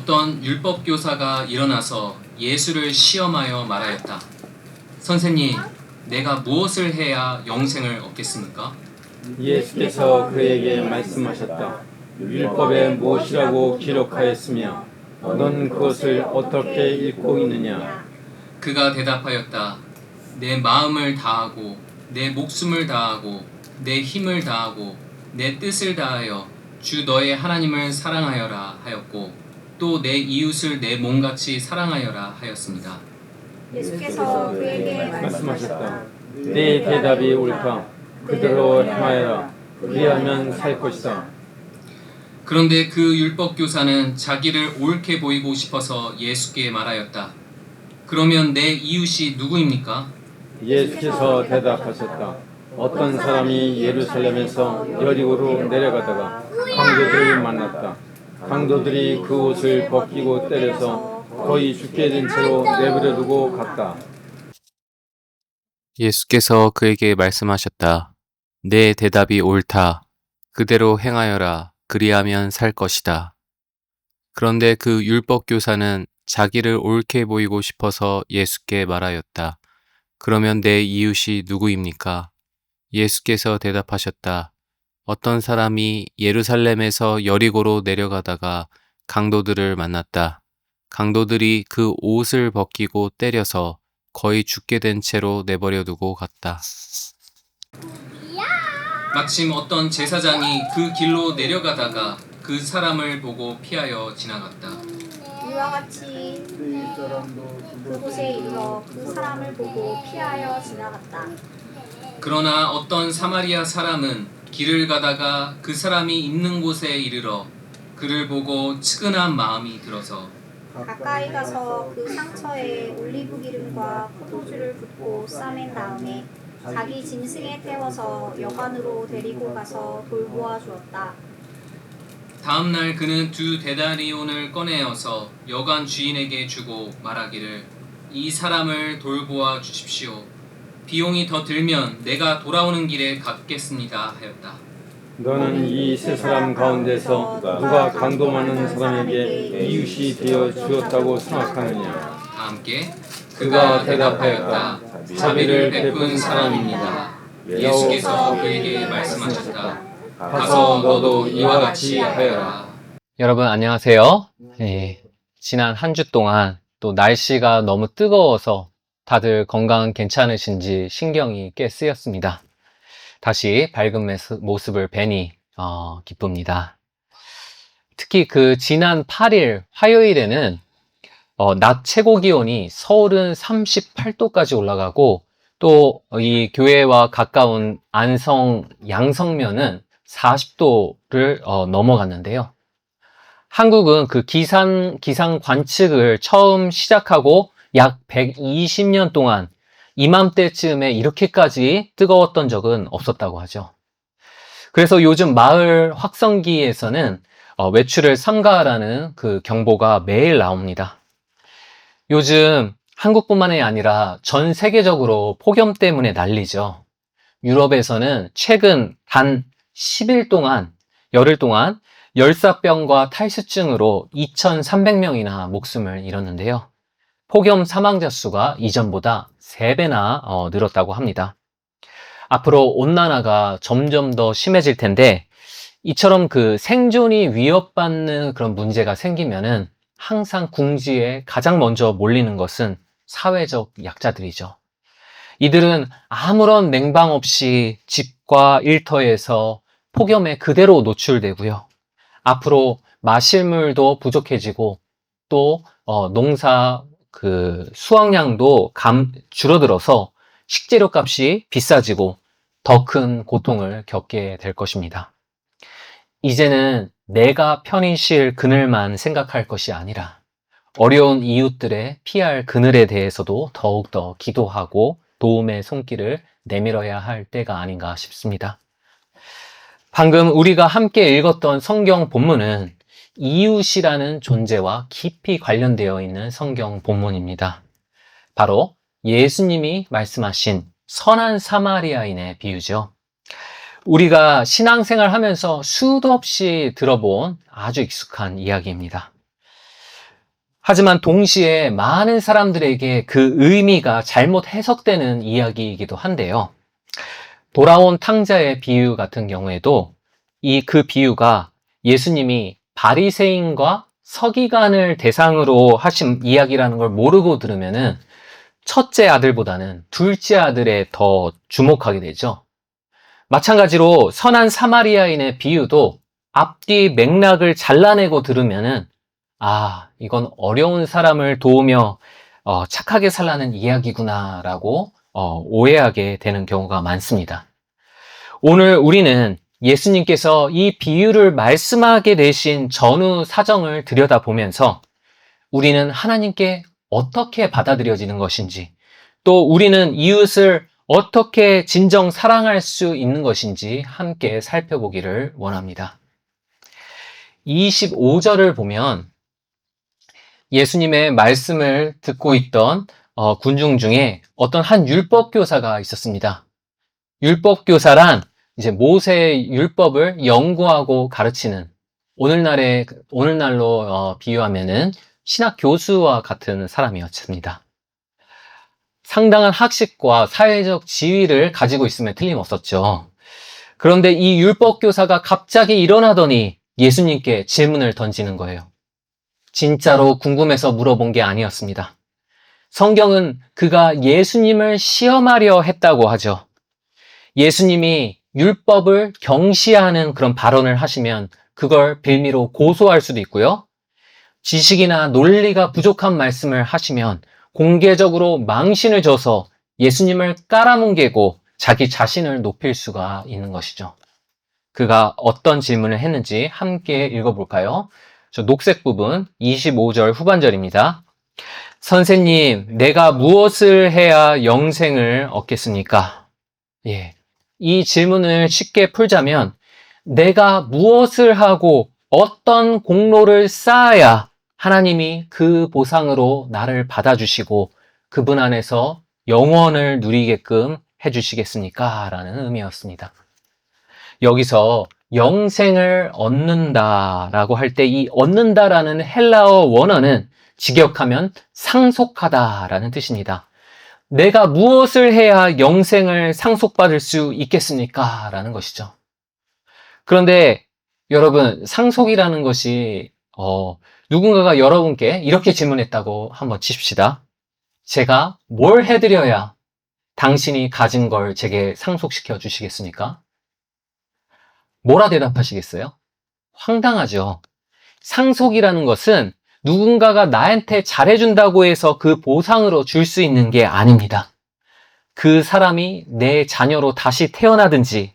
어떤 율법 교사가 일어나서 예수를 시험하여 말하였다. 선생님, 내가 무엇을 해야 영생을 얻겠습니까? 예수께서 그에게 말씀하셨다. 율법에 무엇이라고 기록하였으며 넌 그것을 어떻게 읽고 있느냐? 그가 대답하였다. 내 마음을 다하고 내 목숨을 다하고 내 힘을 다하고 내 뜻을 다하여 주 너의 하나님을 사랑하여라 하였고 또 내 이웃을 내 몸같이 사랑하여라 하였습니다. 예수께서 그에게 말씀하셨다. 네 대답이 옳다. 그대로 행하여라. 그리하면 살 것이다. 그런데 그 율법 교사는 자기를 옳게 보이고 싶어서 예수께 말하였다. 그러면 내 이웃이 누구입니까? 예수께서 대답하셨다. 어떤 사람이 예루살렘에서 여리고로 내려가다가 강도들을 만났다. 강도들이 그 옷을 벗기고 때려서 거의 죽게 된 채로 내버려 두고 갔다. 예수께서 그에게 말씀하셨다. 내 대답이 옳다. 그대로 행하여라. 그리하면 살 것이다. 그런데 그 율법 교사는 자기를 옳게 보이고 싶어서 예수께 말하였다. 그러면 내 이웃이 누구입니까? 예수께서 대답하셨다. 어떤 사람이 예루살렘에서 여리고로 내려가다가 강도들을 만났다. 강도들이 그 옷을 벗기고 때려서 거의 죽게 된 채로 내버려 두고 갔다. 마침 어떤 제사장이 그 길로 내려가다가 그 사람을 보고 피하여 지나갔다. 이와 같이 그곳에 이르러 그 사람을 보고 피하여 지나갔다. 그러나 어떤 사마리아 사람은 길을 가다가 그 사람이 있는 곳에 이르러 그를 보고 측은한 마음이 들어서 가까이 가서 그 상처에 올리브 기름과 포도주를 붓고 싸맨 다음에 자기 짐승에 태워서 여관으로 데리고 가서 돌보아 주었다. 다음 날 그는 두 데나리온을 꺼내어서 여관 주인에게 주고 말하기를 이 사람을 돌보아 주십시오. 비용이 더 들면 내가 돌아오는 길에 갚겠습니다 하였다. 너는 이 세 사람 가운데서 누가 강도 많은 사람에게 이웃이 되어 주었다고 생각하느냐? 다 함께 그가 대답하였다. 자비를 베푼 사람입니다. 예수께서 그에게 말씀하셨다. 가서 너도 이와 같이 하여라. 여러분 안녕하세요. 지난 한 주 동안 또 날씨가 너무 뜨거워서 다들 건강 괜찮으신지 신경이 꽤 쓰였습니다. 다시 밝은 모습을 뵈니 기쁩니다. 특히 그 지난 8일 화요일에는 낮 최고 기온이 서울은 38도까지 올라가고 또 이 교회와 가까운 안성 양성면은 40도를 넘어갔는데요. 한국은 그 기상 관측을 처음 시작하고 약 120년 동안 이맘때쯤에 이렇게까지 뜨거웠던 적은 없었다고 하죠. 그래서 요즘 마을 확성기에서는 외출을 삼가하라는 그 경보가 매일 나옵니다. 요즘 한국뿐만이 아니라 전 세계적으로 폭염 때문에 난리죠. 유럽에서는 최근 단 10일 동안, 열흘 동안 열사병과 탈수증으로 2,300명이나 목숨을 잃었는데요. 폭염 사망자 수가 이전보다 3배나 늘었다고 합니다. 앞으로 온난화가 점점 더 심해질 텐데 이처럼 그 생존이 위협받는 그런 문제가 생기면은 항상 궁지에 가장 먼저 몰리는 것은 사회적 약자들이죠. 이들은 아무런 냉방 없이 집과 일터에서 폭염에 그대로 노출되고요. 앞으로 마실 물도 부족해지고 또 농사 수확량도 줄어들어서 식재료 값이 비싸지고 더 큰 고통을 겪게 될 것입니다. 이제는 내가 편히 쉴 그늘만 생각할 것이 아니라 어려운 이웃들의 피할 그늘에 대해서도 더욱더 기도하고 도움의 손길을 내밀어야 할 때가 아닌가 싶습니다. 방금 우리가 함께 읽었던 성경 본문은 이웃이라는 존재와 깊이 관련되어 있는 성경 본문입니다. 바로 예수님이 말씀하신 선한 사마리아인의 비유죠. 우리가 신앙생활 하면서 수도 없이 들어본 아주 익숙한 이야기입니다. 하지만 동시에 많은 사람들에게 그 의미가 잘못 해석되는 이야기이기도 한데요. 돌아온 탕자의 비유 같은 경우에도 그 비유가 예수님이 바리새인과 서기관을 대상으로 하신 이야기라는 걸 모르고 들으면은 첫째 아들보다는 둘째 아들에 더 주목하게 되죠. 마찬가지로 선한 사마리아인의 비유도 앞뒤 맥락을 잘라내고 들으면은 이건 어려운 사람을 도우며 착하게 살라는 이야기구나라고 오해하게 되는 경우가 많습니다. 오늘 우리는 예수님께서 이 비유를 말씀하게 되신 전후 사정을 들여다보면서 우리는 하나님께 어떻게 받아들여지는 것인지, 또 우리는 이웃을 어떻게 진정 사랑할 수 있는 것인지 함께 살펴보기를 원합니다. 25절을 보면 예수님의 말씀을 듣고 있던 군중 중에 어떤 한 율법교사가 있었습니다. 율법교사란 이제 모세의 율법을 연구하고 가르치는, 오늘날로 비유하면은 신학 교수와 같은 사람이었습니다. 상당한 학식과 사회적 지위를 가지고 있으면 틀림없었죠. 그런데 이 율법교사가 갑자기 일어나더니 예수님께 질문을 던지는 거예요. 진짜로 궁금해서 물어본 게 아니었습니다. 성경은 그가 예수님을 시험하려 했다고 하죠. 예수님이 율법을 경시하는 그런 발언을 하시면 그걸 빌미로 고소할 수도 있고요. 지식이나 논리가 부족한 말씀을 하시면 공개적으로 망신을 줘서 예수님을 깔아뭉개고 자기 자신을 높일 수가 있는 것이죠. 그가 어떤 질문을 했는지 함께 읽어볼까요? 저 녹색 부분 25절 후반절입니다. 선생님, 내가 무엇을 해야 영생을 얻겠습니까? 이 질문을 쉽게 풀자면 내가 무엇을 하고 어떤 공로를 쌓아야 하나님이 그 보상으로 나를 받아주시고 그분 안에서 영원을 누리게끔 해주시겠습니까? 라는 의미였습니다. 여기서 영생을 얻는다라고 할 때 이 얻는다라는 헬라어 원어는 직역하면 상속하다라는 뜻입니다. 내가 무엇을 해야 영생을 상속받을 수 있겠습니까? 라는 것이죠. 그런데 여러분, 상속이라는 것이 누군가가 여러분께 이렇게 질문했다고 한번 칩시다. 제가 뭘 해드려야 당신이 가진 걸 제게 상속시켜 주시겠습니까? 뭐라 대답하시겠어요? 황당하죠. 상속이라는 것은 누군가가 나한테 잘해준다고 해서 그 보상으로 줄 수 있는 게 아닙니다. 그 사람이 내 자녀로 다시 태어나든지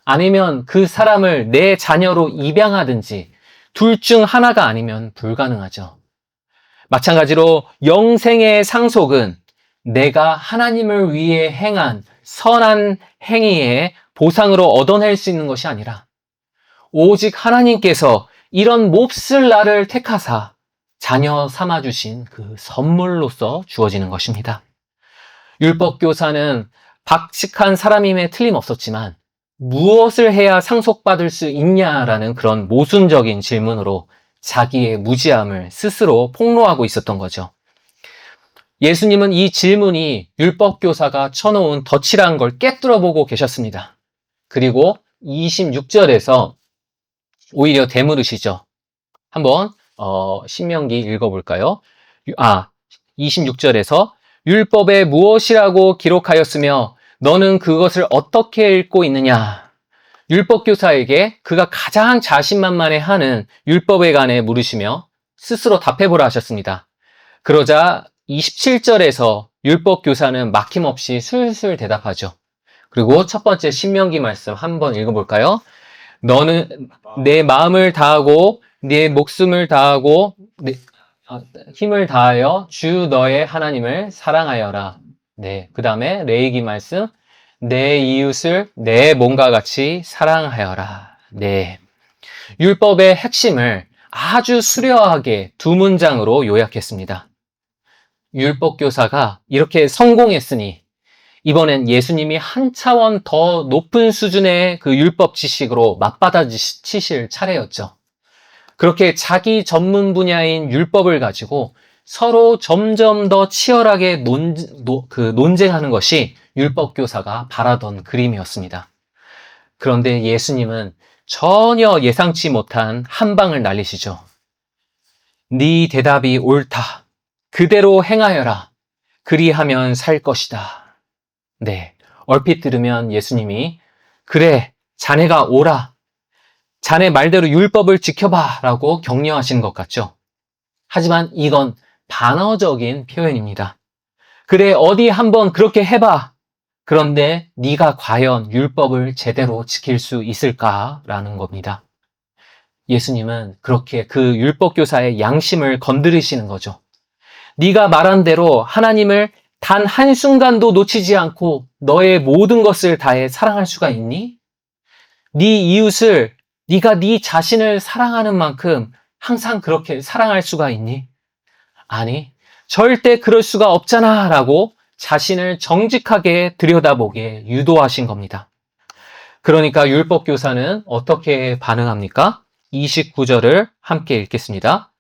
아니면 그 사람을 내 자녀로 입양하든지 둘 중 하나가 아니면 불가능하죠. 마찬가지로 영생의 상속은 내가 하나님을 위해 행한 선한 행위의 보상으로 얻어낼 수 있는 것이 아니라 오직 하나님께서 이런 몹쓸 나를 택하사 자녀 삼아주신 그 선물로서 주어지는 것입니다. 율법교사는 박식한 사람임에 틀림없었지만 무엇을 해야 상속받을 수 있냐라는 그런 모순적인 질문으로 자기의 무지함을 스스로 폭로하고 있었던 거죠. 예수님은 이 질문이 율법교사가 쳐놓은 덫이라는 걸 깨뚫어보고 계셨습니다. 그리고 26절에서 오히려 되물으시죠. 한번 신명기 읽어볼까요? 26절에서 율법에 무엇이라고 기록하였으며 너는 그것을 어떻게 읽고 있느냐? 율법교사에게 그가 가장 자신만만해하는 율법에 관해 물으시며 스스로 답해보라 하셨습니다. 그러자 27절에서 율법교사는 막힘없이 술술 대답하죠. 그리고 첫 번째 신명기 말씀 한번 읽어볼까요? 너는 내 마음을 다하고 내 목숨을 다하고 힘을 다하여 주 너의 하나님을 사랑하여라. 그 다음에 레위기 말씀 내 이웃을 내 몸과 같이 사랑하여라. 율법의 핵심을 아주 수려하게 두 문장으로 요약했습니다. 율법교사가 이렇게 성공했으니 이번엔 예수님이 한 차원 더 높은 수준의 그 율법 지식으로 맞받아치실 차례였죠. 그렇게 자기 전문 분야인 율법을 가지고 서로 점점 더 치열하게 논쟁하는 것이 율법교사가 바라던 그림이었습니다. 그런데 예수님은 전혀 예상치 못한 한 방을 날리시죠. 네 대답이 옳다. 그대로 행하여라. 그리하면 살 것이다. 네, 얼핏 들으면 예수님이 그래, 자네가 오라. 자네 말대로 율법을 지켜봐 라고 격려하시는 것 같죠. 하지만 이건 반어적인 표현입니다. 그래, 어디 한번 그렇게 해봐. 그런데 네가 과연 율법을 제대로 지킬 수 있을까라는 겁니다. 예수님은 그렇게 그 율법교사의 양심을 건드리시는 거죠. 네가 말한 대로 하나님을 단 한순간도 놓치지 않고 너의 모든 것을 다해 사랑할 수가 있니? 네 이웃을 네가 네 자신을 사랑하는 만큼 항상 그렇게 사랑할 수가 있니? 아니, 절대 그럴 수가 없잖아 라고 자신을 정직하게 들여다보게 유도하신 겁니다. 그러니까 율법교사는 어떻게 반응합니까? 29절을 함께 읽겠습니다.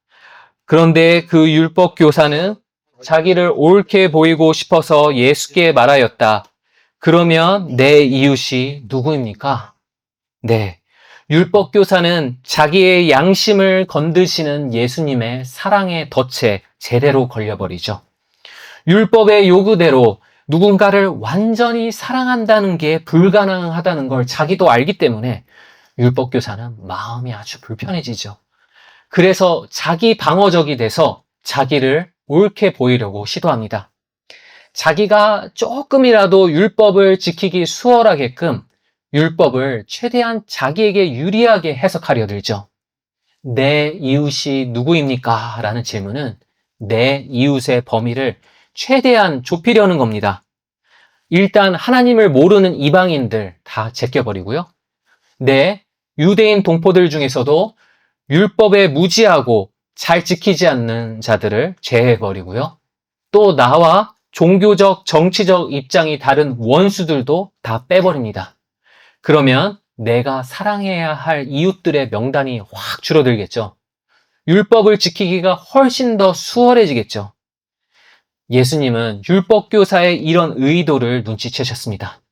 그런데 그 율법교사는 자기를 옳게 보이고 싶어서 예수께 말하였다. 그러면 내 이웃이 누구입니까? 네. 율법교사는 자기의 양심을 건드시는 예수님의 사랑의 덫에 제대로 걸려버리죠. 율법의 요구대로 누군가를 완전히 사랑한다는 게 불가능하다는 걸 자기도 알기 때문에 율법교사는 마음이 아주 불편해지죠. 그래서 자기 방어적이 돼서 자기를 옳게 보이려고 시도합니다. 자기가 조금이라도 율법을 지키기 수월하게끔 율법을 최대한 자기에게 유리하게 해석하려 들죠. 내 이웃이 누구입니까? 라는 질문은 내 이웃의 범위를 최대한 좁히려는 겁니다. 일단 하나님을 모르는 이방인들 다 제껴버리고요. 내 유대인 동포들 중에서도 율법에 무지하고 잘 지키지 않는 자들을 제외해버리고요. 또 나와 종교적, 정치적 입장이 다른 원수들도 다 빼버립니다. 그러면 내가 사랑해야 할 이웃들의 명단이 확 줄어들겠죠. 율법을 지키기가 훨씬 더 수월해지겠죠. 예수님은 율법교사의 이런 의도를 눈치채셨습니다.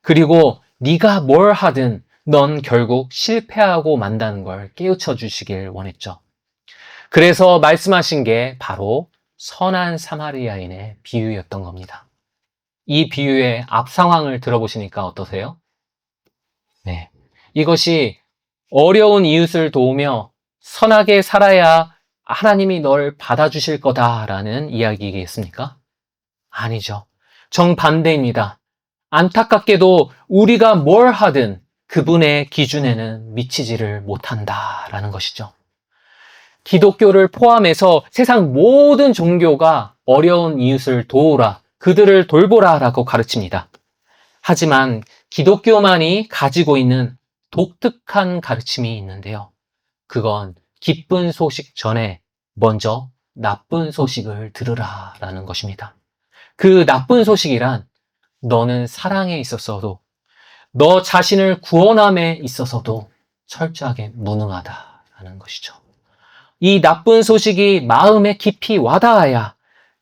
그리고 네가 뭘 하든 넌 결국 실패하고 만다는 걸 깨우쳐 주시길 원했죠. 그래서 말씀하신 게 바로 선한 사마리아인의 비유였던 겁니다. 이 비유의 앞 상황을 들어보시니까 어떠세요? 네. 이것이 어려운 이웃을 도우며 선하게 살아야 하나님이 널 받아주실 거다라는 이야기겠습니까? 아니죠. 정반대입니다. 안타깝게도 우리가 뭘 하든 그분의 기준에는 미치지를 못한다라는 것이죠. 기독교를 포함해서 세상 모든 종교가 어려운 이웃을 도우라, 그들을 돌보라라고 가르칩니다. 하지만 기독교만이 가지고 있는 독특한 가르침이 있는데요. 그건 기쁜 소식 전에 먼저 나쁜 소식을 들으라라는 것입니다. 그 나쁜 소식이란 너는 사랑에 있어서도 너 자신을 구원함에 있어서도 철저하게 무능하다라는 것이죠. 이 나쁜 소식이 마음에 깊이 와닿아야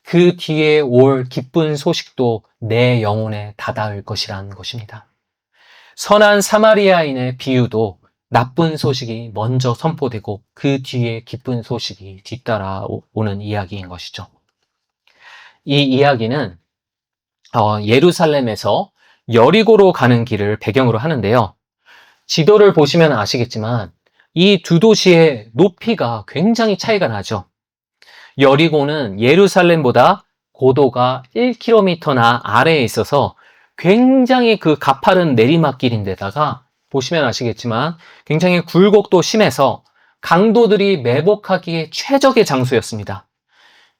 그 뒤에 올 기쁜 소식도 내 영혼에 다다을 것이라는 것입니다. 선한 사마리아인의 비유도 나쁜 소식이 먼저 선포되고 그 뒤에 기쁜 소식이 뒤따라오는 이야기인 것이죠. 이 이야기는 예루살렘에서 여리고로 가는 길을 배경으로 하는데요. 지도를 보시면 아시겠지만 이 두 도시의 높이가 굉장히 차이가 나죠. 여리고는 예루살렘보다 고도가 1km나 아래에 있어서 굉장히 그 가파른 내리막길인데다가 보시면 아시겠지만 굉장히 굴곡도 심해서 강도들이 매복하기에 최적의 장소였습니다.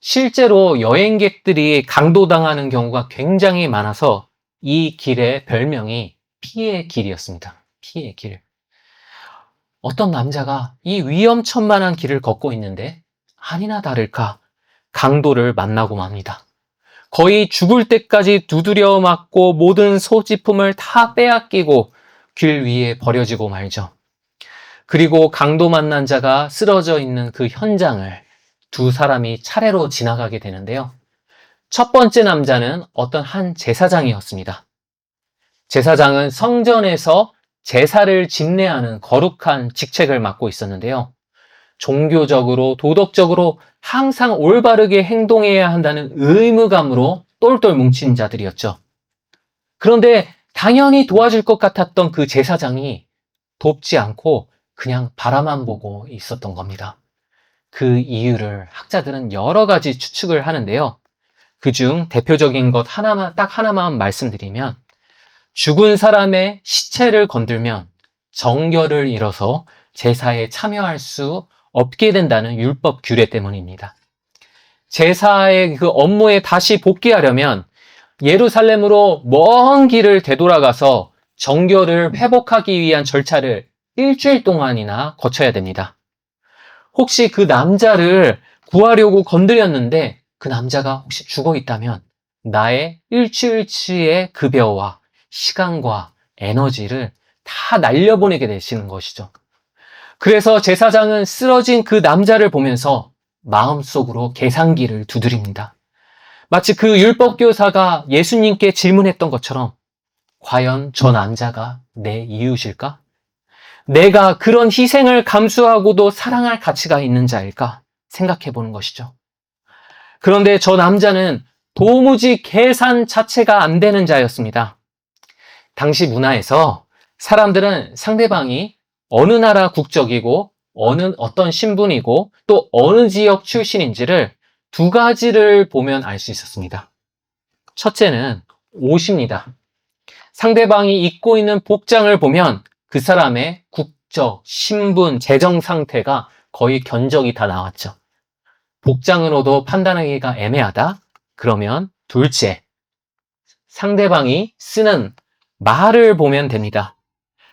실제로 여행객들이 강도당하는 경우가 굉장히 많아서 이 길의 별명이 피의 길이었습니다. 피의 길. 어떤 남자가 이 위험천만한 길을 걷고 있는데 아니나 다를까 강도를 만나고 맙니다. 거의 죽을 때까지 두드려 맞고 모든 소지품을 다 빼앗기고 길 위에 버려지고 말죠. 그리고 강도 만난 자가 쓰러져 있는 그 현장을 두 사람이 차례로 지나가게 되는데요. 첫 번째 남자는 어떤 한 제사장이었습니다. 제사장은 성전에서 제사를 집례하는 거룩한 직책을 맡고 있었는데요. 종교적으로, 도덕적으로 항상 올바르게 행동해야 한다는 의무감으로 똘똘 뭉친 자들이었죠. 그런데 당연히 도와줄 것 같았던 그 제사장이 돕지 않고 그냥 바라만 보고 있었던 겁니다. 그 이유를 학자들은 여러 가지 추측을 하는데요. 그중 대표적인 것 딱 하나만 말씀드리면, 죽은 사람의 시체를 건들면 정결을 잃어서 제사에 참여할 수 없게 된다는 율법 규례 때문입니다. 제사의 그 업무에 다시 복귀하려면 예루살렘으로 먼 길을 되돌아가서 정결을 회복하기 위한 절차를 일주일 동안이나 거쳐야 됩니다. 혹시 그 남자를 구하려고 건드렸는데 그 남자가 혹시 죽어 있다면 나의 일주일치의 급여와 시간과 에너지를 다 날려보내게 되시는 것이죠. 그래서 제사장은 쓰러진 그 남자를 보면서 마음속으로 계산기를 두드립니다. 마치 그 율법교사가 예수님께 질문했던 것처럼, 과연 저 남자가 내 이웃일까? 내가 그런 희생을 감수하고도 사랑할 가치가 있는 자일까? 생각해 보는 것이죠. 그런데 저 남자는 도무지 계산 자체가 안 되는 자였습니다. 당시 문화에서 사람들은 상대방이 어느 나라 국적이고 어떤 신분이고 또 어느 지역 출신인지를 두 가지를 보면 알 수 있었습니다. 첫째는 옷입니다. 상대방이 입고 있는 복장을 보면 그 사람의 국적, 신분, 재정 상태가 거의 견적이 다 나왔죠. 복장으로도 판단하기가 애매하다? 그러면 둘째, 상대방이 쓰는 말을 보면 됩니다.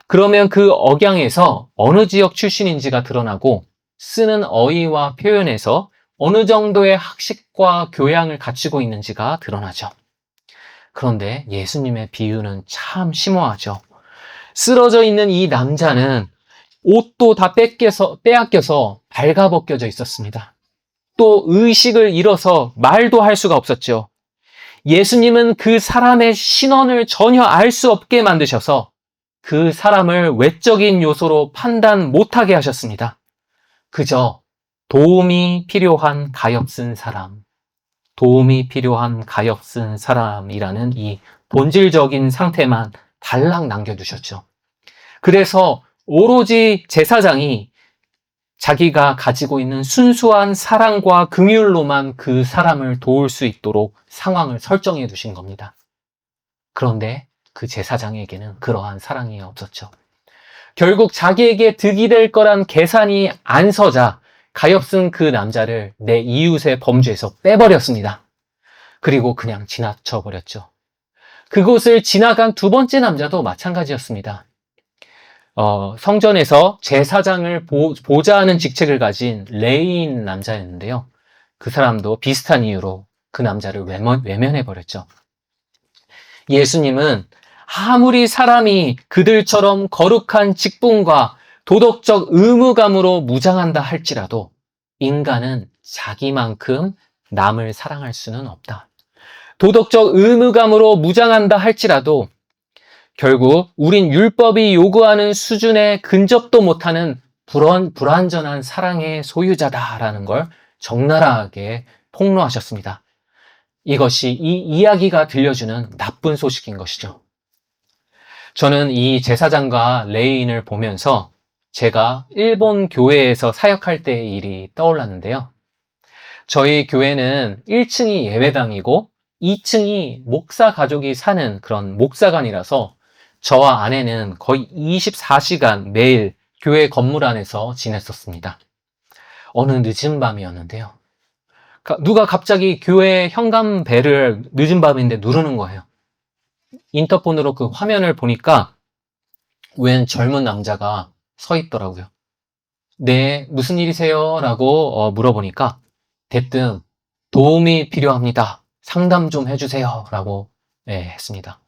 그러면 그 억양에서 어느 지역 출신인지가 드러나고 쓰는 어휘와 표현에서 어느 정도의 학식과 교양을 갖추고 있는지가 드러나죠. 그런데 예수님의 비유는 참 심오하죠. 쓰러져 있는 이 남자는 옷도 다 빼앗겨서 발가벗겨져 있었습니다. 또 의식을 잃어서 말도 할 수가 없었죠. 예수님은 그 사람의 신원을 전혀 알 수 없게 만드셔서 그 사람을 외적인 요소로 판단 못하게 하셨습니다. 그저 도움이 필요한 가엾은 사람, 도움이 필요한 가엾은 사람이라는 이 본질적인 상태만 달랑 남겨두셨죠. 그래서 오로지 제사장이 자기가 가지고 있는 순수한 사랑과 긍휼로만 그 사람을 도울 수 있도록 상황을 설정해 두신 겁니다. 그런데 그 제사장에게는 그러한 사랑이 없었죠. 결국 자기에게 득이 될 거란 계산이 안 서자 가엾은 그 남자를 내 이웃의 범주에서 빼버렸습니다. 그리고 그냥 지나쳐버렸죠. 그곳을 지나간 두 번째 남자도 마찬가지였습니다. 성전에서 제사장을 보좌하는 직책을 가진 레위인 남자였는데요. 그 사람도 비슷한 이유로 그 남자를 외면해버렸죠. 예수님은 아무리 사람이 그들처럼 거룩한 직분과 도덕적 의무감으로 무장한다 할지라도 인간은 자기만큼 남을 사랑할 수는 없다. 도덕적 의무감으로 무장한다 할지라도 결국 우린 율법이 요구하는 수준에 근접도 못하는 불완전한 사랑의 소유자다라는 걸 적나라하게 폭로하셨습니다. 이것이 이 이야기가 들려주는 나쁜 소식인 것이죠. 저는 이 제사장과 레위인을 보면서 제가 일본 교회에서 사역할 때의 일이 떠올랐는데요. 저희 교회는 1층이 예배당이고 2층이 목사 가족이 사는 그런 목사관이라서 저와 아내는 거의 24시간 매일 교회 건물 안에서 지냈었습니다. 어느 늦은 밤이었는데요. 누가 갑자기 교회 현관벨을 늦은 밤인데 누르는 거예요. 인터폰으로 그 화면을 보니까 웬 젊은 남자가 서 있더라고요. 네, 무슨 일이세요? 라고 물어보니까 대뜸 도움이 필요합니다. 상담 좀 해주세요. 라고 했습니다.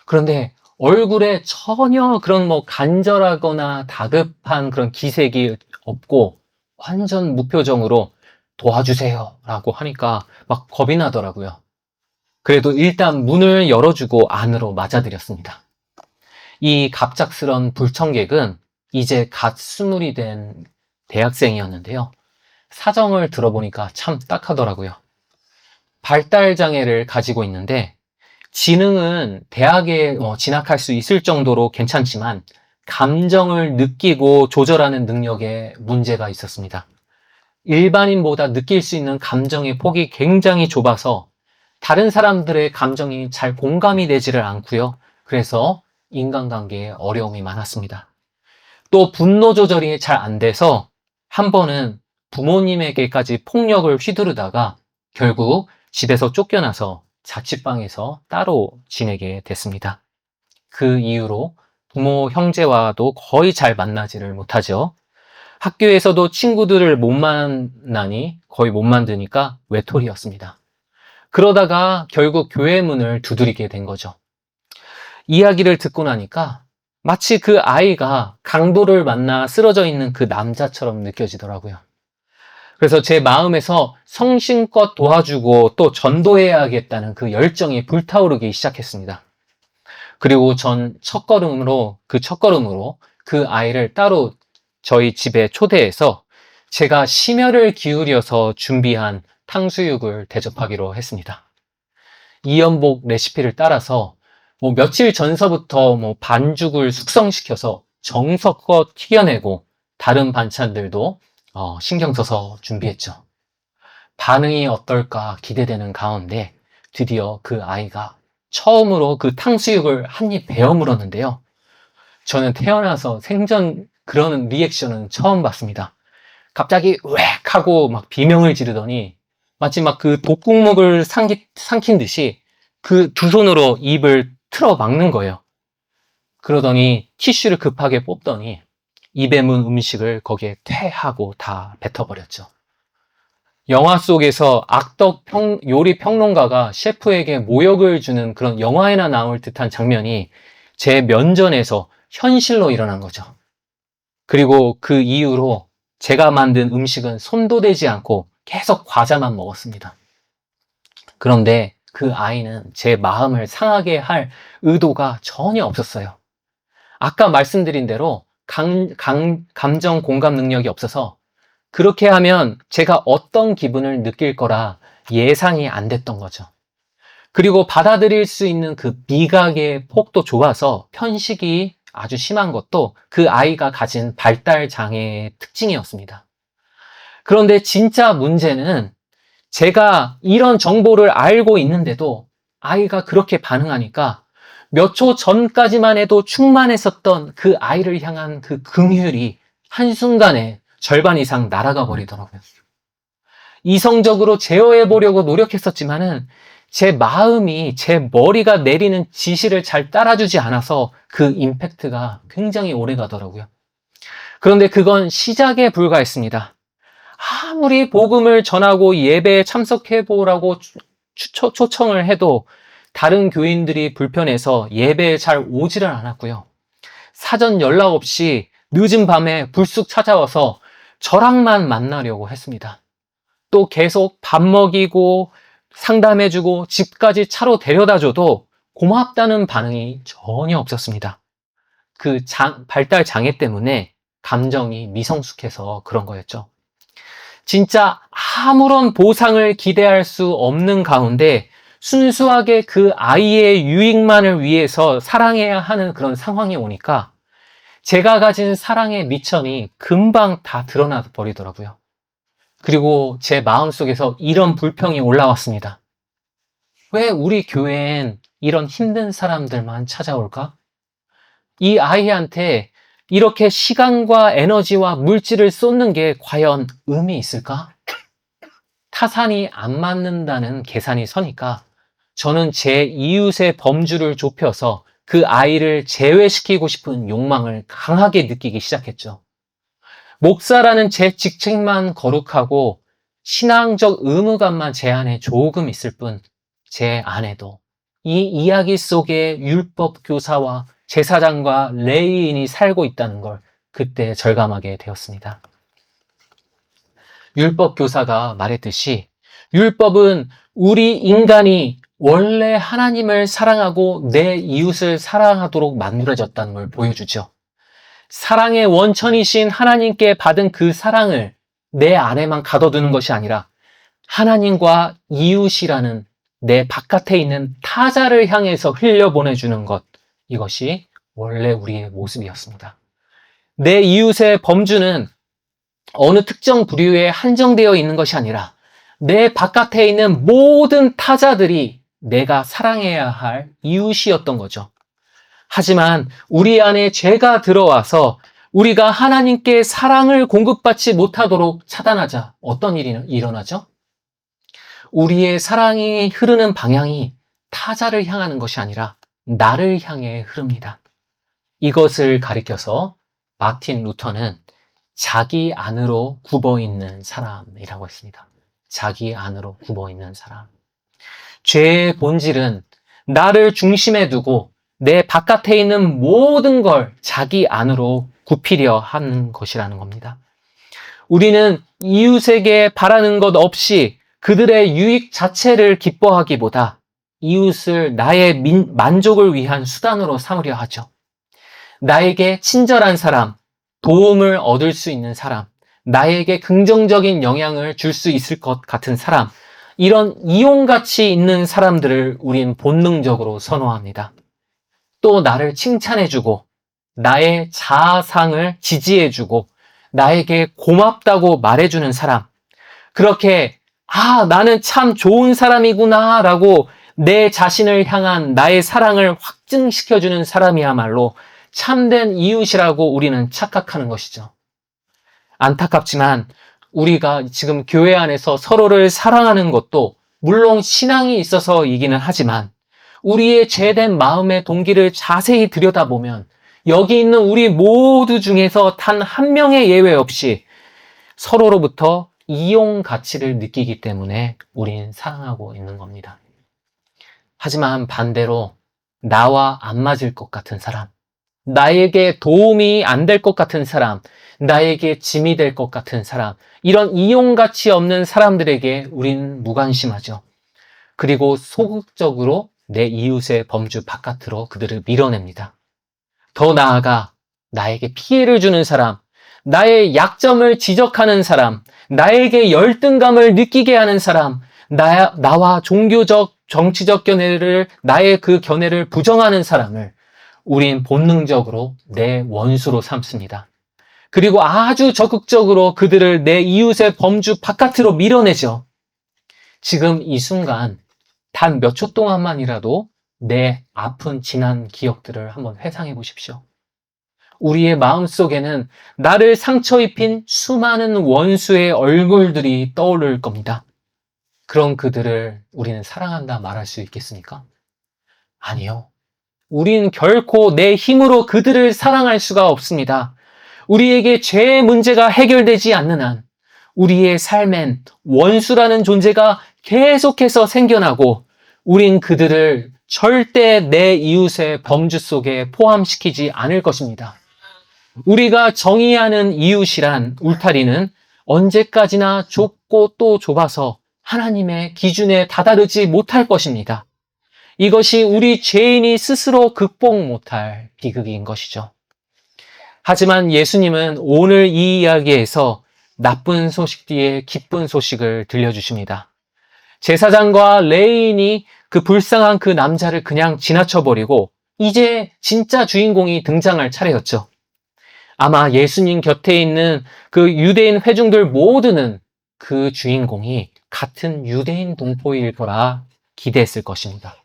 그런데 얼굴에 전혀 그런 간절하거나 다급한 그런 기색이 없고 완전 무표정으로 도와주세요 라고 하니까 막 겁이 나더라고요. 그래도 일단 문을 열어주고 안으로 맞아들였습니다. 이 갑작스런 불청객은 이제 갓 스물이 된 대학생이었는데요. 사정을 들어보니까 참 딱하더라고요. 발달장애를 가지고 있는데 지능은 대학에 진학할 수 있을 정도로 괜찮지만 감정을 느끼고 조절하는 능력에 문제가 있었습니다. 일반인보다 느낄 수 있는 감정의 폭이 굉장히 좁아서 다른 사람들의 감정이 잘 공감이 되지를 않고요. 그래서 인간관계에 어려움이 많았습니다. 또 분노 조절이 잘 안 돼서 한 번은 부모님에게까지 폭력을 휘두르다가 결국 집에서 쫓겨나서 자취방에서 따로 지내게 됐습니다. 그 이후로 부모, 형제와도 거의 잘 만나지를 못하죠. 학교에서도 친구들을 못 만나니 거의 못 만드니까 외톨이였습니다. 그러다가 결국 교회 문을 두드리게 된 거죠. 이야기를 듣고 나니까 마치 그 아이가 강도를 만나 쓰러져 있는 그 남자처럼 느껴지더라고요. 그래서 제 마음에서 성심껏 도와주고 또 전도해야겠다는 그 열정이 불타오르기 시작했습니다. 그리고 전 첫걸음으로 그 아이를 따로 저희 집에 초대해서 제가 심혈을 기울여서 준비한 탕수육을 대접하기로 했습니다. 이연복 레시피를 따라서 며칠 전서부터 반죽을 숙성시켜서 정성껏 튀겨내고 다른 반찬들도 신경 써서 준비했죠. 반응이 어떨까 기대되는 가운데 드디어 그 아이가 처음으로 그 탕수육을 한 입 베어 물었는데요. 저는 태어나서 생전 그런 리액션은 처음 봤습니다. 갑자기 웩 하고 막 비명을 지르더니 마치 막 그 독국목을 삼킨 듯이 그 두 손으로 입을 틀어 막는 거예요. 그러더니 티슈를 급하게 뽑더니 입에 문 음식을 거기에 퇴하고 다 뱉어버렸죠. 영화 속에서 악덕 요리 평론가가 셰프에게 모욕을 주는 그런 영화에나 나올 듯한 장면이 제 면전에서 현실로 일어난 거죠. 그리고 그 이후로 제가 만든 음식은 손도 대지 않고 계속 과자만 먹었습니다. 그런데 그 아이는 제 마음을 상하게 할 의도가 전혀 없었어요. 아까 말씀드린 대로 감정 공감 능력이 없어서 그렇게 하면 제가 어떤 기분을 느낄 거라 예상이 안 됐던 거죠. 그리고 받아들일 수 있는 그 미각의 폭도 좁아서 편식이 아주 심한 것도 그 아이가 가진 발달 장애의 특징이었습니다. 그런데 진짜 문제는 제가 이런 정보를 알고 있는데도 아이가 그렇게 반응하니까 몇 초 전까지만 해도 충만했었던 그 아이를 향한 그 긍휼이 한순간에 절반 이상 날아가 버리더라고요. 이성적으로 제어해 보려고 노력했었지만은 제 마음이 제 머리가 내리는 지시를 잘 따라주지 않아서 그 임팩트가 굉장히 오래 가더라고요. 그런데 그건 시작에 불과했습니다. 아무리 복음을 전하고 예배에 참석해 보라고 초청을 해도 다른 교인들이 불편해서 예배에 잘 오지를 않았고요. 사전 연락 없이 늦은 밤에 불쑥 찾아와서 저랑만 만나려고 했습니다. 또 계속 밥 먹이고 상담해주고 집까지 차로 데려다줘도 고맙다는 반응이 전혀 없었습니다. 그 발달 장애 때문에 감정이 미성숙해서 그런 거였죠. 진짜 아무런 보상을 기대할 수 없는 가운데 순수하게 그 아이의 유익만을 위해서 사랑해야 하는 그런 상황이 오니까 제가 가진 사랑의 미천이 금방 다 드러나 버리더라고요. 그리고 제 마음속에서 이런 불평이 올라왔습니다. 왜 우리 교회엔 이런 힘든 사람들만 찾아올까? 이 아이한테 이렇게 시간과 에너지와 물질을 쏟는 게 과연 의미 있을까? 타산이 안 맞는다는 계산이 서니까 저는 제 이웃의 범주를 좁혀서 그 아이를 제외시키고 싶은 욕망을 강하게 느끼기 시작했죠. 목사라는 제 직책만 거룩하고 신앙적 의무감만 제 안에 조금 있을 뿐 제 안에도 이 이야기 속에 율법 교사와 제사장과 레위인이 살고 있다는 걸 그때 절감하게 되었습니다. 율법 교사가 말했듯이 율법은 우리 인간이 원래 하나님을 사랑하고 내 이웃을 사랑하도록 만들어졌다는 걸 보여주죠. 사랑의 원천이신 하나님께 받은 그 사랑을 내 안에만 가둬두는 것이 아니라 하나님과 이웃이라는 내 바깥에 있는 타자를 향해서 흘려보내주는 것, 이것이 원래 우리의 모습이었습니다. 내 이웃의 범주는 어느 특정 부류에 한정되어 있는 것이 아니라 내 바깥에 있는 모든 타자들이 내가 사랑해야 할 이웃이었던 거죠. 하지만 우리 안에 죄가 들어와서 우리가 하나님께 사랑을 공급받지 못하도록 차단하자 어떤 일이 일어나죠? 우리의 사랑이 흐르는 방향이 타자를 향하는 것이 아니라 나를 향해 흐릅니다. 이것을 가리켜서 마틴 루터는 자기 안으로 굽어있는 사람이라고 했습니다. 자기 안으로 굽어있는 사람. 죄의 본질은 나를 중심에 두고 내 바깥에 있는 모든 걸 자기 안으로 굽히려 하는 것이라는 겁니다. 우리는 이웃에게 바라는 것 없이 그들의 유익 자체를 기뻐하기보다 이웃을 나의 만족을 위한 수단으로 삼으려 하죠. 나에게 친절한 사람, 도움을 얻을 수 있는 사람, 나에게 긍정적인 영향을 줄 수 있을 것 같은 사람, 이런 이용가치 있는 사람들을 우린 본능적으로 선호합니다. 또 나를 칭찬해주고 나의 자아상을 지지해주고 나에게 고맙다고 말해주는 사람, 그렇게 나는 참 좋은 사람이구나 라고 내 자신을 향한 나의 사랑을 확증시켜주는 사람이야말로 참된 이웃이라고 우리는 착각하는 것이죠. 안타깝지만 우리가 지금 교회 안에서 서로를 사랑하는 것도 물론 신앙이 있어서이기는 하지만 우리의 죄된 마음의 동기를 자세히 들여다보면 여기 있는 우리 모두 중에서 단 한 명의 예외 없이 서로로부터 이용 가치를 느끼기 때문에 우린 사랑하고 있는 겁니다. 하지만 반대로 나와 안 맞을 것 같은 사람, 나에게 도움이 안 될 것 같은 사람, 나에게 짐이 될 것 같은 사람, 이런 이용 가치 없는 사람들에게 우린 무관심하죠. 그리고 소극적으로 내 이웃의 범주 바깥으로 그들을 밀어냅니다. 더 나아가 나에게 피해를 주는 사람, 나의 약점을 지적하는 사람, 나에게 열등감을 느끼게 하는 사람, 나와 종교적, 정치적 나의 그 견해를 부정하는 사람을 우린 본능적으로 내 원수로 삼습니다. 그리고 아주 적극적으로 그들을 내 이웃의 범주 바깥으로 밀어내죠. 지금 이 순간 단 몇 초 동안만이라도 내 아픈 지난 기억들을 한번 회상해 보십시오. 우리의 마음속에는 나를 상처 입힌 수많은 원수의 얼굴들이 떠오를 겁니다. 그런 그들을 우리는 사랑한다 말할 수 있겠습니까? 아니요. 우리는 결코 내 힘으로 그들을 사랑할 수가 없습니다. 우리에게 죄의 문제가 해결되지 않는 한 우리의 삶엔 원수라는 존재가 계속해서 생겨나고 우린 그들을 절대 내 이웃의 범주 속에 포함시키지 않을 것입니다. 우리가 정의하는 이웃이란 울타리는 언제까지나 좁고 또 좁아서 하나님의 기준에 다다르지 못할 것입니다. 이것이 우리 죄인이 스스로 극복 못할 비극인 것이죠. 하지만 예수님은 오늘 이 이야기에서 나쁜 소식 뒤에 기쁜 소식을 들려주십니다. 제사장과 레위인이 그 불쌍한 그 남자를 그냥 지나쳐버리고 이제 진짜 주인공이 등장할 차례였죠. 아마 예수님 곁에 있는 그 유대인 회중들 모두는 그 주인공이 같은 유대인 동포일 거라 기대했을 것입니다.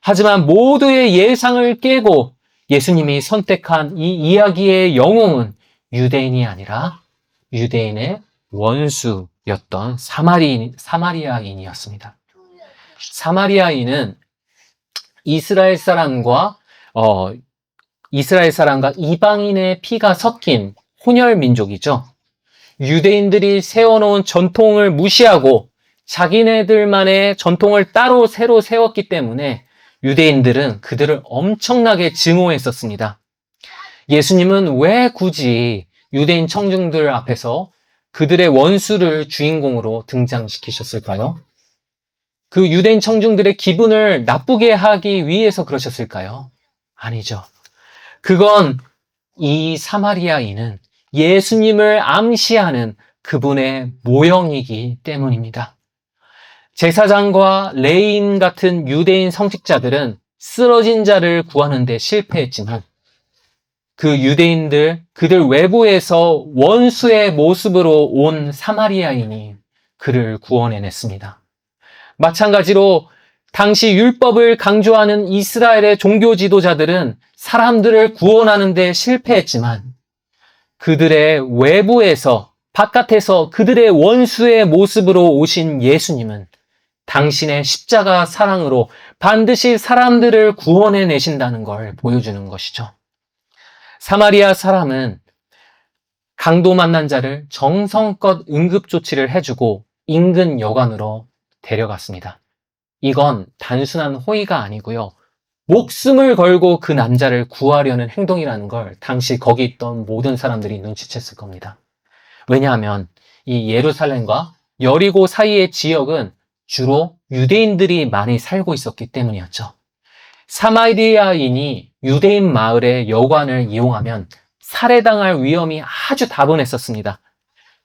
하지만 모두의 예상을 깨고 예수님이 선택한 이 이야기의 영웅은 유대인이 아니라 유대인의 원수였던 사마리아인이었습니다. 사마리아인은 이스라엘 사람과 이방인의 피가 섞인 혼혈 민족이죠. 유대인들이 세워놓은 전통을 무시하고 자기네들만의 전통을 따로 새로 세웠기 때문에 유대인들은 그들을 엄청나게 증오했었습니다. 예수님은 왜 굳이 유대인 청중들 앞에서 그들의 원수를 주인공으로 등장시키셨을까요? 그 유대인 청중들의 기분을 나쁘게 하기 위해서 그러셨을까요? 아니죠. 그건 이 사마리아인은 예수님을 암시하는 그분의 모형이기 때문입니다. 제사장과 레위인 같은 유대인 성직자들은 쓰러진 자를 구하는 데 실패했지만 그 유대인들, 그들 외부에서 원수의 모습으로 온 사마리아인이 그를 구원해냈습니다. 마찬가지로 당시 율법을 강조하는 이스라엘의 종교 지도자들은 사람들을 구원하는 데 실패했지만 그들의 외부에서, 바깥에서 그들의 원수의 모습으로 오신 예수님은 당신의 십자가 사랑으로 반드시 사람들을 구원해내신다는 걸 보여주는 것이죠. 사마리아 사람은 강도 만난 자를 정성껏 응급조치를 해주고 인근 여관으로 데려갔습니다. 이건 단순한 호의가 아니고요. 목숨을 걸고 그 남자를 구하려는 행동이라는 걸 당시 거기 있던 모든 사람들이 눈치챘을 겁니다. 왜냐하면 이 예루살렘과 여리고 사이의 지역은 주로 유대인들이 많이 살고 있었기 때문이었죠. 사마리아인이 유대인 마을의 여관을 이용하면 살해당할 위험이 아주 다분했었습니다.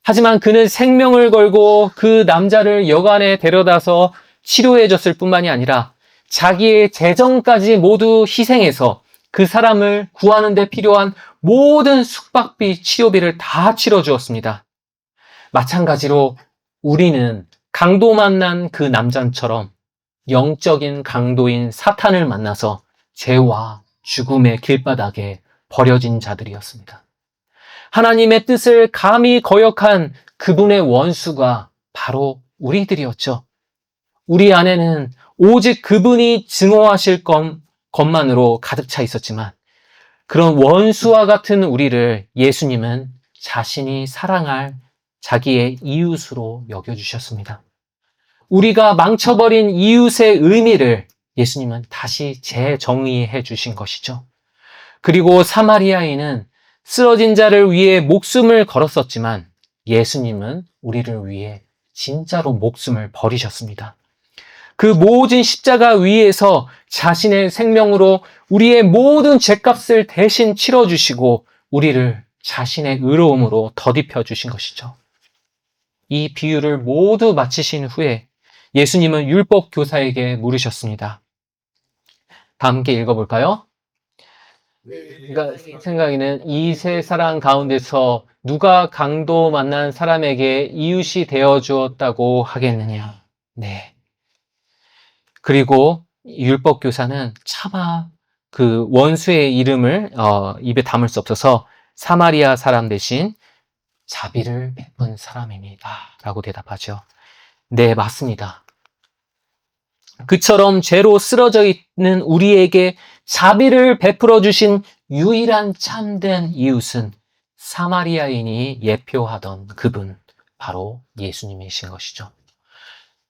하지만 그는 생명을 걸고 그 남자를 여관에 데려다서 치료해줬을 뿐만이 아니라 자기의 재정까지 모두 희생해서 그 사람을 구하는 데 필요한 모든 숙박비, 치료비를 다 치러주었습니다. 마찬가지로 우리는 강도 만난 그 남자처럼 영적인 강도인 사탄을 만나서 죄와 죽음의 길바닥에 버려진 자들이었습니다. 하나님의 뜻을 감히 거역한 그분의 원수가 바로 우리들이었죠. 우리 안에는 오직 그분이 증오하실 것만으로 가득 차 있었지만 그런 원수와 같은 우리를 예수님은 자신이 사랑할 자기의 이웃으로 여겨주셨습니다. 우리가 망쳐버린 이웃의 의미를 예수님은 다시 재정의해 주신 것이죠. 그리고 사마리아인은 쓰러진 자를 위해 목숨을 걸었었지만 예수님은 우리를 위해 진짜로 목숨을 버리셨습니다. 그 모진 십자가 위에서 자신의 생명으로 우리의 모든 죄값을 대신 치러주시고 우리를 자신의 의로움으로 덧입혀 주신 것이죠. 이 비유를 모두 마치신 후에 예수님은 율법 교사에게 물으셨습니다. 다 함께 읽어볼까요? 그러니까 생각에는 이 세 사람 가운데서 누가 강도 만난 사람에게 이웃이 되어 주었다고 하겠느냐? 네. 그리고 율법 교사는 차마 그 원수의 이름을 입에 담을 수 없어서 사마리아 사람 대신 자비를 베푼 사람입니다. 라고 대답하죠. 네, 맞습니다. 그처럼 죄로 쓰러져 있는 우리에게 자비를 베풀어 주신 유일한 참된 이웃은 사마리아인이 예표하던 그분, 바로 예수님이신 것이죠.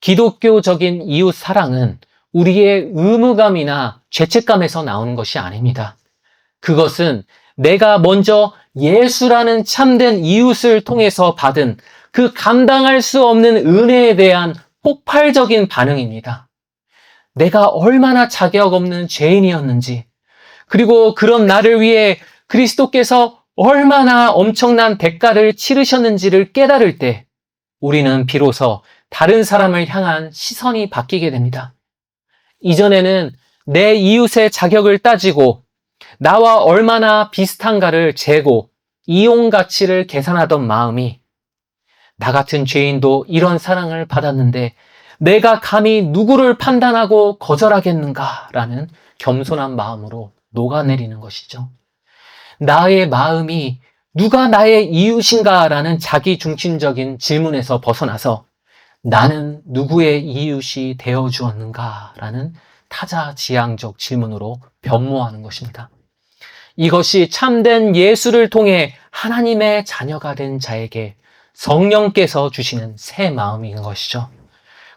기독교적인 이웃 사랑은 우리의 의무감이나 죄책감에서 나오는 것이 아닙니다. 그것은 내가 먼저 예수라는 참된 이웃을 통해서 받은 그 감당할 수 없는 은혜에 대한 폭발적인 반응입니다. 내가 얼마나 자격 없는 죄인이었는지, 그리고 그런 나를 위해 그리스도께서 얼마나 엄청난 대가를 치르셨는지를 깨달을 때 우리는 비로소 다른 사람을 향한 시선이 바뀌게 됩니다. 이전에는 내 이웃의 자격을 따지고 나와 얼마나 비슷한가를 재고 이용 가치를 계산하던 마음이 나 같은 죄인도 이런 사랑을 받았는데 내가 감히 누구를 판단하고 거절하겠는가라는 겸손한 마음으로 녹아내리는 것이죠. 나의 마음이 누가 나의 이웃인가라는 자기 중심적인 질문에서 벗어나서 나는 누구의 이웃이 되어 주었는가라는 타자지향적 질문으로 변모하는 것입니다. 이것이 참된 예수를 통해 하나님의 자녀가 된 자에게 성령께서 주시는 새 마음인 것이죠.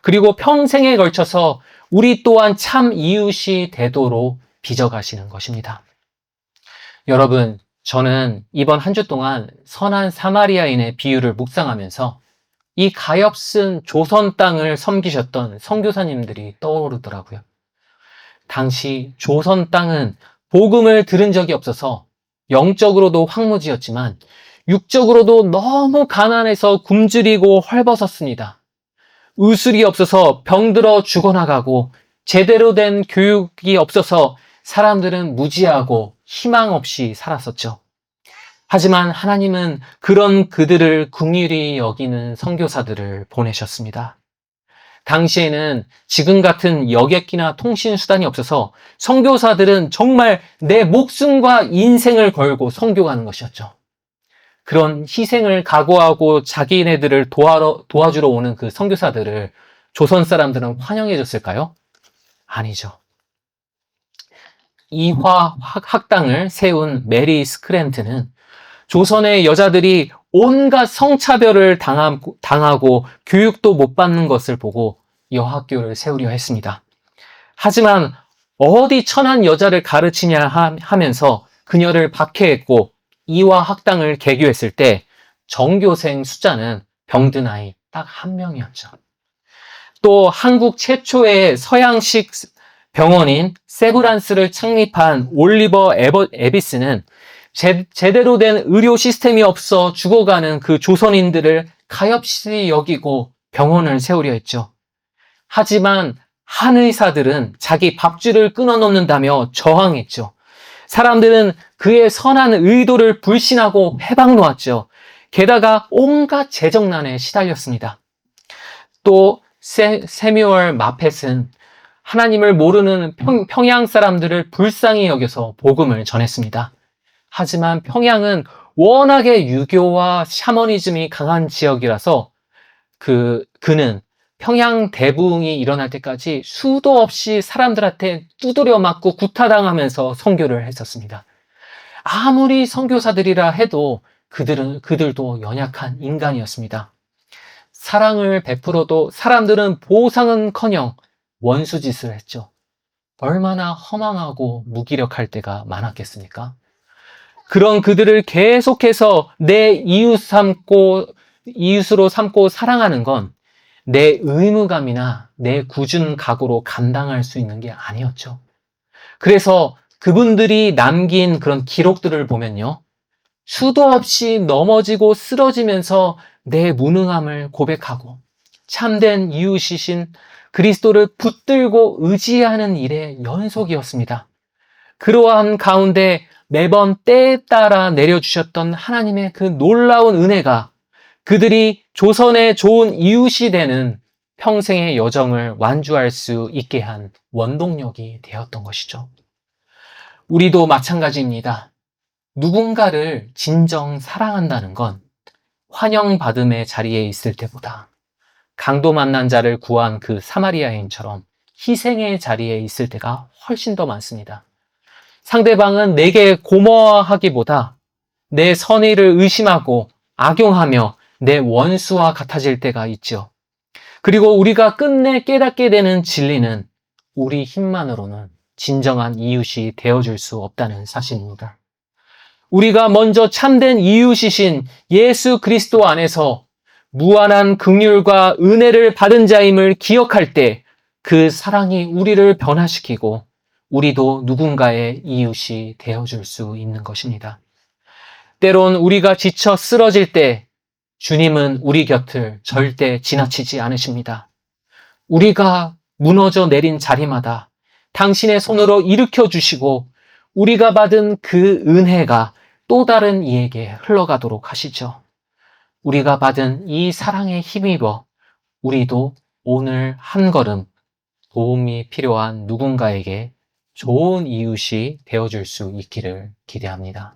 그리고 평생에 걸쳐서 우리 또한 참 이웃이 되도록 빚어가시는 것입니다. 여러분, 저는 이번 한 주 동안 선한 사마리아인의 비유를 묵상하면서 이 가엾은 조선 땅을 섬기셨던 선교사님들이 떠오르더라고요. 당시 조선 땅은 복음을 들은 적이 없어서 영적으로도 황무지였지만 육적으로도 너무 가난해서 굶주리고 헐벗었습니다. 의술이 없어서 병들어 죽어나가고 제대로 된 교육이 없어서 사람들은 무지하고 희망 없이 살았었죠. 하지만 하나님은 그런 그들을 긍휼히 여기는 선교사들을 보내셨습니다. 당시에는 지금 같은 여객기나 통신 수단이 없어서 선교사들은 정말 내 목숨과 인생을 걸고 선교하는 것이었죠. 그런 희생을 각오하고 자기네들을 도와주러 오는 그 선교사들을 조선 사람들은 환영해 줬을까요? 아니죠. 이화 학당을 세운 메리 스크랜트는 조선의 여자들이 온갖 성차별을 당하고 교육도 못 받는 것을 보고 여학교를 세우려 했습니다. 하지만 어디 천한 여자를 가르치냐 하면서 그녀를 박해했고 이화 학당을 개교했을 때 전교생 숫자는 병든 아이 딱 한 명이었죠. 또 한국 최초의 서양식 병원인 세브란스를 창립한 올리버 에비스는 제대로 된 의료 시스템이 없어 죽어가는 그 조선인들을 가엾이 여기고 병원을 세우려 했죠. 하지만 한의사들은 자기 밥줄을 끊어놓는다며 저항했죠. 사람들은 그의 선한 의도를 불신하고 해방 놓았죠. 게다가 온갖 재정난에 시달렸습니다. 또 세뮤얼 마펫은 하나님을 모르는 평양 사람들을 불쌍히 여겨서 복음을 전했습니다. 하지만 평양은 워낙에 유교와 샤머니즘이 강한 지역이라서 그는 평양 대붕이 일어날 때까지 수도 없이 사람들한테 두드려 맞고 구타당하면서 선교를 했었습니다. 아무리 선교사들이라 해도 그들도 연약한 인간이었습니다. 사랑을 베풀어도 사람들은 보상은커녕 원수짓을 했죠. 얼마나 허망하고 무기력할 때가 많았겠습니까? 그런 그들을 계속해서 내 이웃으로 삼고 사랑하는 건 내 의무감이나 내 굳은 각오로 감당할 수 있는 게 아니었죠. 그래서 그분들이 남긴 그런 기록들을 보면요. 수도 없이 넘어지고 쓰러지면서 내 무능함을 고백하고 참된 이웃이신 그리스도를 붙들고 의지하는 일의 연속이었습니다. 그러한 가운데 매번 때에 따라 내려주셨던 하나님의 그 놀라운 은혜가 그들이 조선의 좋은 이웃이 되는 평생의 여정을 완주할 수 있게 한 원동력이 되었던 것이죠. 우리도 마찬가지입니다. 누군가를 진정 사랑한다는 건 환영받음의 자리에 있을 때보다 강도 만난 자를 구한 그 사마리아인처럼 희생의 자리에 있을 때가 훨씬 더 많습니다. 상대방은 내게 고마워하기보다 내 선의를 의심하고 악용하며 내 원수와 같아질 때가 있죠. 그리고 우리가 끝내 깨닫게 되는 진리는 우리 힘만으로는 진정한 이웃이 되어줄 수 없다는 사실입니다. 우리가 먼저 참된 이웃이신 예수 그리스도 안에서 무한한 긍휼과 은혜를 받은 자임을 기억할 때 그 사랑이 우리를 변화시키고 우리도 누군가의 이웃이 되어줄 수 있는 것입니다. 때론 우리가 지쳐 쓰러질 때 주님은 우리 곁을 절대 지나치지 않으십니다. 우리가 무너져 내린 자리마다 당신의 손으로 일으켜 주시고 우리가 받은 그 은혜가 또 다른 이에게 흘러가도록 하시죠. 우리가 받은 이 사랑에 힘입어 우리도 오늘 한 걸음 도움이 필요한 누군가에게 좋은 이웃이 되어줄 수 있기를 기대합니다.